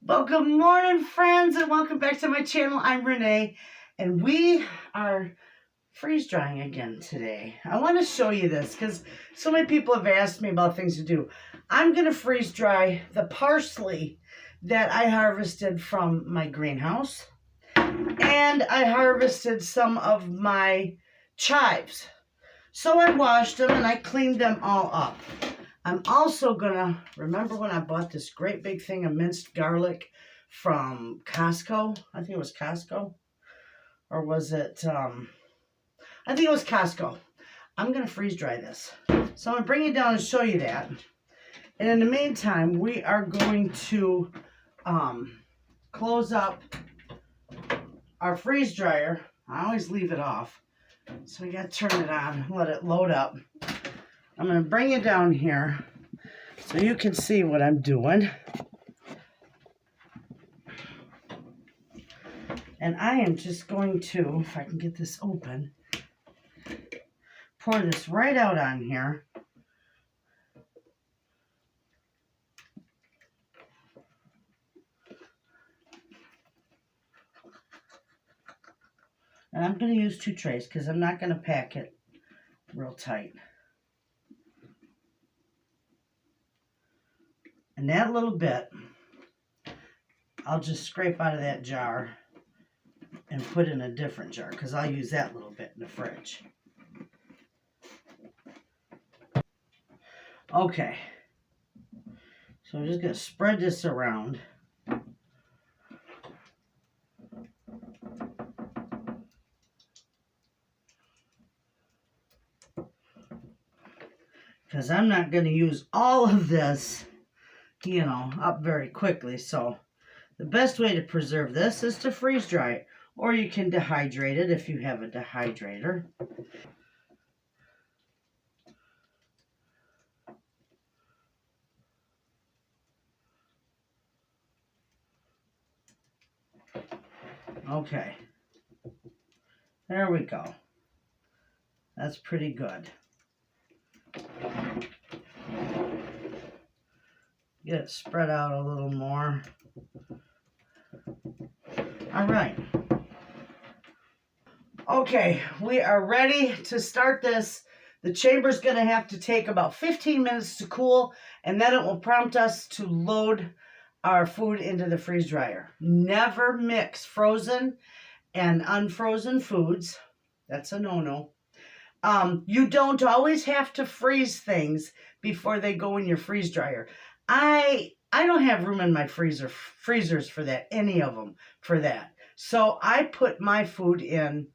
Well, good morning, friends, and welcome back to my channel. I'm Renee, and we are freeze drying again today. I want to show you this because so many people have asked me about things to do. I'm going to freeze dry the parsley that I harvested from my greenhouse, and I harvested some of my chives. So I washed them and I cleaned them all up. I'm also gonna, remember when I bought this great big thing of minced garlic from Costco? I think it was Costco. Or was it, I think it was Costco. I'm gonna freeze dry this. So I'm gonna bring it down and show you that. And in the meantime, we are going to close up our freeze dryer. I always leave it off. So we gotta turn it on, let it load up. I'm going to bring it down here so you can see what I'm doing. And I am just going to, if I can get this open, pour this right out on here. And I'm going to use 2 trays because I'm not going to pack it real tight. And that little bit, I'll just scrape out of that jar and put in a different jar because I'll use that little bit in the fridge. Okay. So I'm just going to spread this around. Because I'm not going to use all of this, you know, up very quickly. So the best way to preserve this is to freeze dry it. Or you can dehydrate it if you have a dehydrator. Okay. There we go. That's pretty good. Get it spread out a little more. All right. Okay, we are ready to start this. The chamber's going to have to take about 15 minutes to cool, and then it will prompt us to load our food into the freeze dryer. Never mix frozen and unfrozen foods. That's a no-no. You don't always have to freeze things before they go in your freeze dryer. I don't have room in my freezers for that, any of them for that. So I put my food in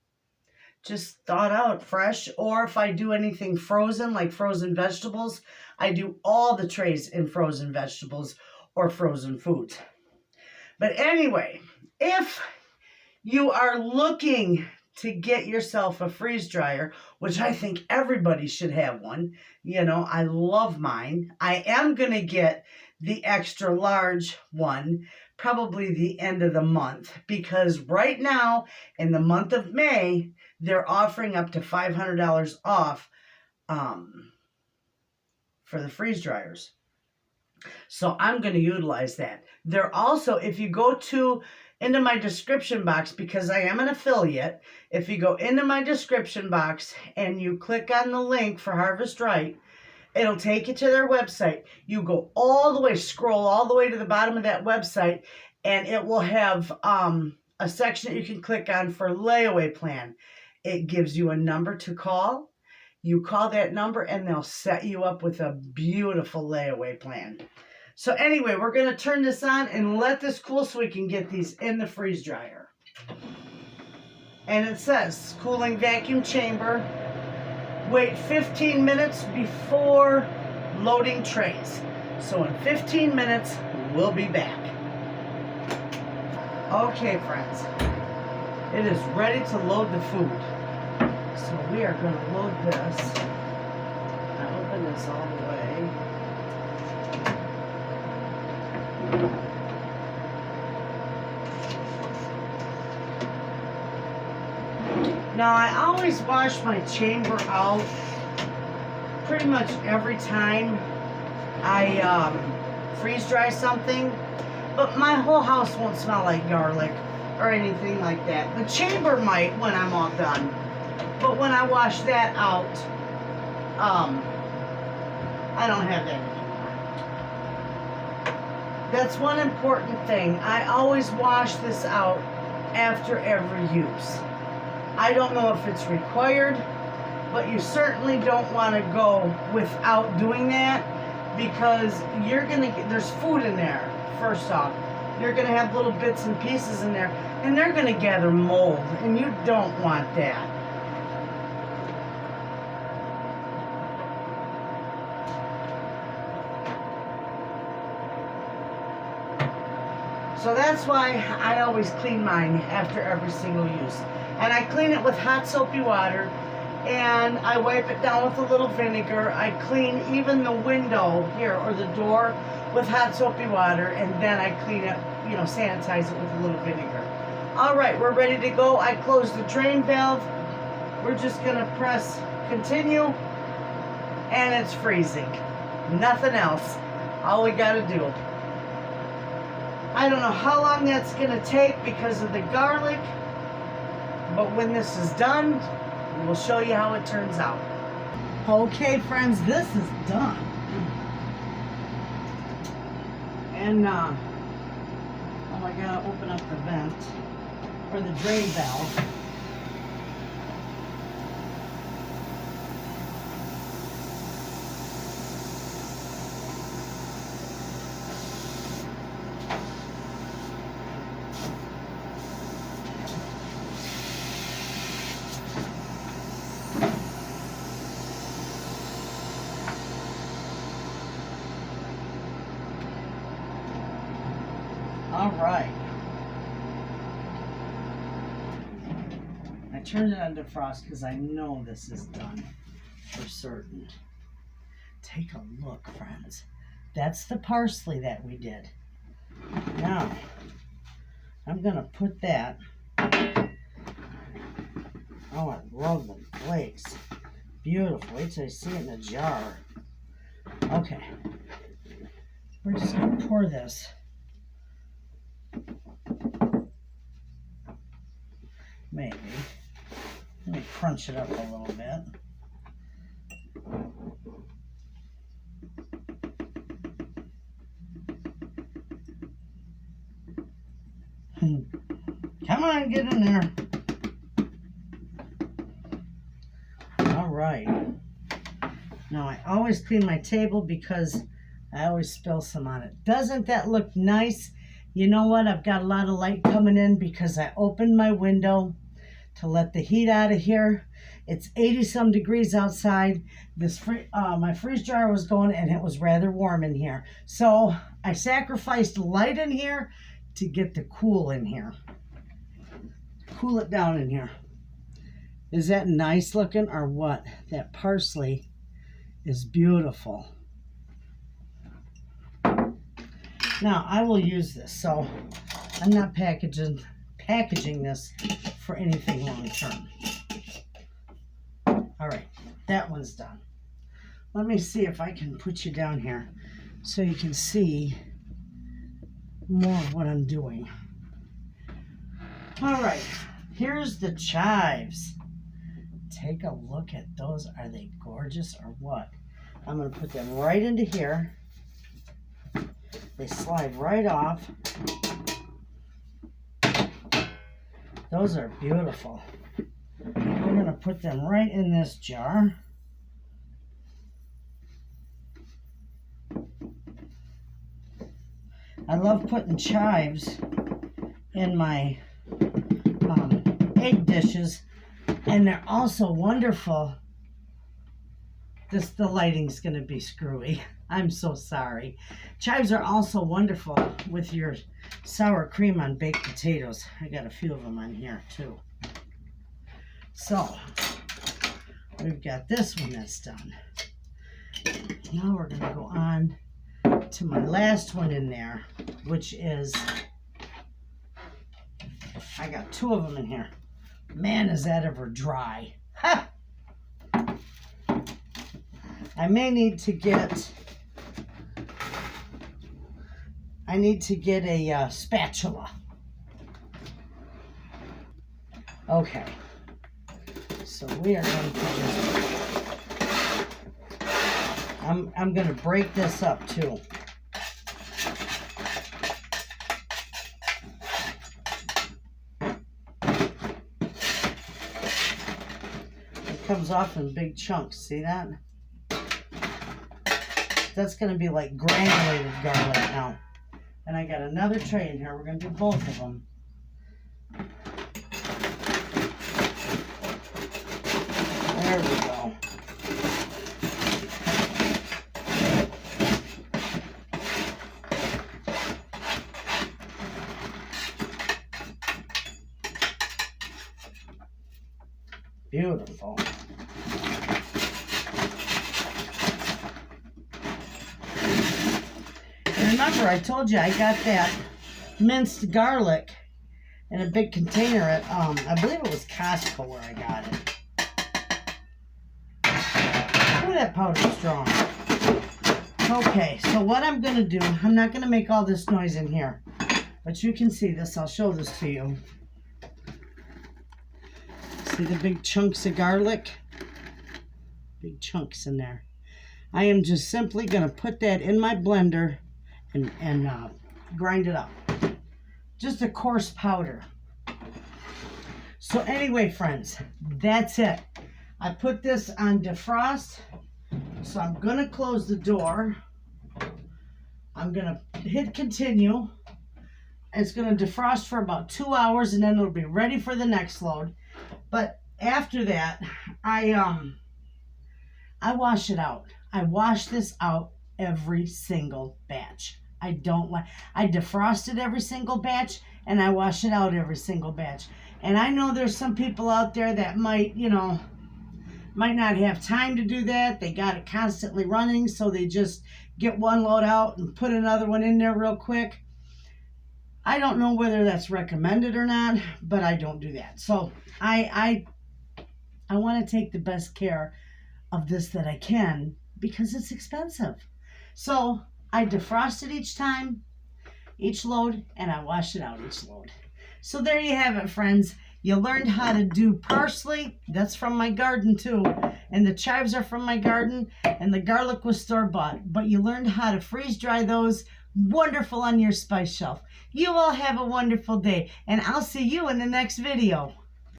just thawed out fresh, or if I do anything frozen, like frozen vegetables, I do all the trays in frozen vegetables or frozen foods. But anyway, if you are looking to get yourself a freeze dryer, which I think everybody should have one. You know, I love mine. I am going to get the extra large one probably the end of the month because right now in the month of May, they're offering up to $500 off for the freeze dryers. So I'm going to utilize that. They're also, if you go into my description box, because I am an affiliate, if you go into my description box and you click on the link for Harvest Right, it'll take you to their website. You go all the way, scroll all the way to the bottom of that website, and it will have a section that you can click on for layaway plan. It gives you a number to call. You call that number and they'll set you up with a beautiful layaway plan. So anyway, we're going to turn this on and let this cool so we can get these in the freeze dryer. And it says, cooling vacuum chamber. Wait 15 minutes before loading trays. So in 15 minutes, we'll be back. Okay, friends. It is ready to load the food. So we are going to load this. I open this all the way. Now, I always wash my chamber out pretty much every time I freeze dry something. but my whole house won't smell like garlic or anything like that. The chamber might when I'm all done, but when I wash that out, I don't have that anymore. That's one important thing. I always wash this out after every use. I don't know if it's required, but you certainly don't want to go without doing that, because you're gonna get, there's food in there. First off, you're gonna have little bits and pieces in there, and they're gonna gather mold, and you don't want that. So that's why I always clean mine after every single use. And I clean it with hot soapy water, and I wipe it down with a little vinegar. I clean even the window here or the door with hot soapy water, and then I clean it, you know, sanitize it with a little vinegar. All right, we're ready to go. I closed the drain valve. We're just gonna press continue, and it's freezing. Nothing else. All we gotta do. I don't know how long that's gonna take because of the garlic, but when this is done, we'll show you how it turns out. Okay, friends, this is done. And, oh, I gotta open up the vent, or the drain valve. All right. I turned it on defrost because I know this is done for certain. Take a look, friends. That's the parsley that we did. Now, I'm going to put that. Oh, I love the flakes. Beautiful. Wait till I see it in a jar. Okay. We're just going to pour this. Maybe. Let me crunch it up a little bit. Come on, get in there. All right. Now, I always clean my table because I always spill some on it. Doesn't that look nice? You know what? I've got a lot of light coming in because I opened my window to let the heat out of here. It's 80-some degrees outside. My freeze dryer was going, and it was rather warm in here. So I sacrificed light in here to get the cool in here. Cool it down in here. Is that nice looking or what? That parsley is beautiful. Now, I will use this, so I'm not packaging this for anything long term. All right, that one's done. Let me see if I can put you down here so you can see more of what I'm doing. All right, here's the chives. Take a look at those. Are they gorgeous or what? I'm going to put them right into here. They slide right off. Those are beautiful. We're going to put them right in this jar. I love putting chives in my egg dishes, and they're also wonderful. The lighting's going to be screwy. I'm so sorry. Chives are also wonderful with your sour cream on baked potatoes. I got a few of them on here too. So, we've got this one that's done. Now we're going to go on to my last one in there, which is, I got two of them in here. Man, is that ever dry. Ha! I may need to get I need to get a spatula. Okay. So we are going to just, I'm going to break this up too. It comes off in big chunks. See that? That's going to be like granulated garlic now. And I got another tray in here. We're going to do both of them. There we go. Beautiful. And remember, I told you I got that minced garlic in a big container at, I believe it was Costco where I got it. Ooh, that powder's strong. Okay, so what I'm going to do, I'm not going to make all this noise in here, but you can see this. I'll show this to you. See the big chunks of garlic? Big chunks in there. I am just simply going to put that in my blender and grind it up. Just a coarse powder. So anyway, friends, that's it. I put this on defrost. So I'm going to close the door. I'm going to hit continue. It's going to defrost for about 2 hours and then it'll be ready for the next load. But after that, I wash it out. I wash this out every single batch. I defrost it every single batch and I wash it out every single batch. And I know there's some people out there that might not have time to do that. They got it constantly running, so they just get one load out and put another one in there real quick. I don't know whether that's recommended or not, but I don't do that. So I want to take the best care of this that I can because it's expensive. So I defrost it each time, each load, and I wash it out each load. So there you have it, friends. You learned how to do parsley. That's from my garden too. And the chives are from my garden. And the garlic was store-bought. But you learned how to freeze dry those. Wonderful on your spice shelf. You all have a wonderful day. And I'll see you in the next video.